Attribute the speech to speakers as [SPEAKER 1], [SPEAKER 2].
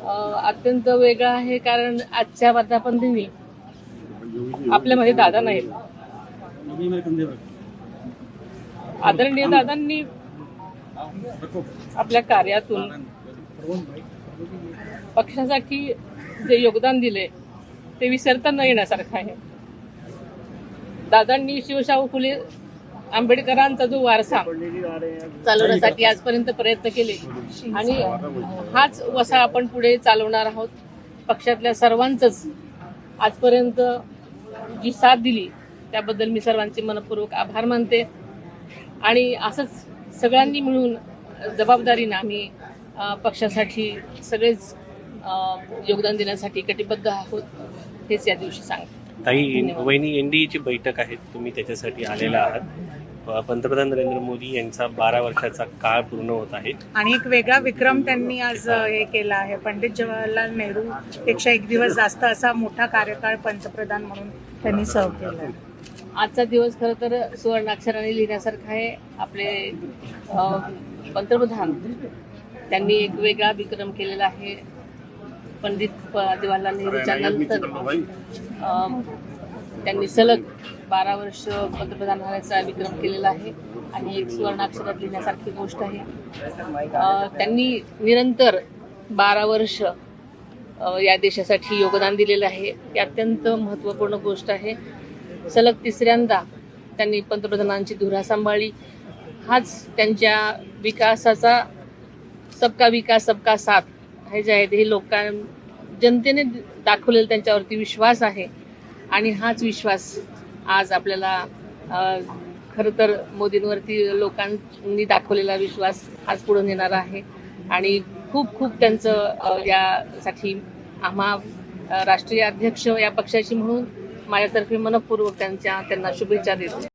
[SPEAKER 1] अत्यंत वेगळा आहे, कारण आजच्या वर्धापनदिनी आपल्यामध्ये दादा नाहीत. आदरणीय दादांनी आपल्या कार्यातून पक्षासाठी जे योगदान दिले ते विसरता न येण्यासारखं आहे. दादांनी शिवशाहू फुले आंबेडकरांचा जो वारसा चालवण्यासाठी आजपर्यंत प्रयत्न केले आणि हाच वसा आपण पुढे चालवणार आहोत. पक्षातल्या सर्वांचंच आजपर्यंत जी साथ दिली त्याबद्दल मी सर्वांचे मनपूर्वक आभार मानते आणि असंच सगळ्यांनी मिळून जबाबदारीनं आम्ही पक्षासाठी सगळेच योगदान देण्यासाठी कटिबद्ध आहोत हेच या दिवशी सांगते.
[SPEAKER 2] ताई, वहिनी एनडीएची बैठक आहे, तुम्ही त्याच्यासाठी आलेला आहात. पंतप्रधान नरेंद्र मोदी यांचा 12 वर्षाचा काळ पूर्ण होत आहे
[SPEAKER 3] आणि एक वेगळा विक्रम त्यांनी आज हे केला आहे. पंडित जवाहरलाल नेहरू पेक्षा एक दिवस जास्त असा मोठा कार्यकाळ पंतप्रधान म्हणून त्यांनी सर्व केला.
[SPEAKER 1] आजचा दिवस खरं तर सुवर्णाक्षराने लिहिण्यासारखा आहे. आपले पंतप्रधान त्यांनी एक वेगळा विक्रम केलेला आहे. पंडित जवाहरलाल नेहरूच्या नंतर त्यांनी सलग 12 वर्ष पंतप्रधान होण्याचा विक्रम केलेला आहे आणि एक सुवर्णाक्षरात लिहिण्यासारखी गोष्ट आहे. त्यांनी निरंतर 12 वर्ष या देशासाठी योगदान दिलेलं आहे. ही अत्यंत महत्त्वपूर्ण गोष्ट आहे. सलग तिसऱ्यांदा त्यांनी पंतप्रधानांची धुरा सांभाळली. हाच त्यांच्या विकासाचा सबका विकास सबका साथ हे जे आहे हे जनतेने दाखवलेला त्यांच्यावरती विश्वास आहे आणि हाच विश्वास आज आपल्याला खरं तर मोदींवरती लोकांनी दाखवलेला विश्वास आज पुढे नेणारा आहे आणि खूप खूप त्यांचं यासाठी आम्हा राष्ट्रीय अध्यक्ष या पक्षाची म्हणून माझ्यातर्फे मनपूर्वक त्यांना शुभेच्छा देतो.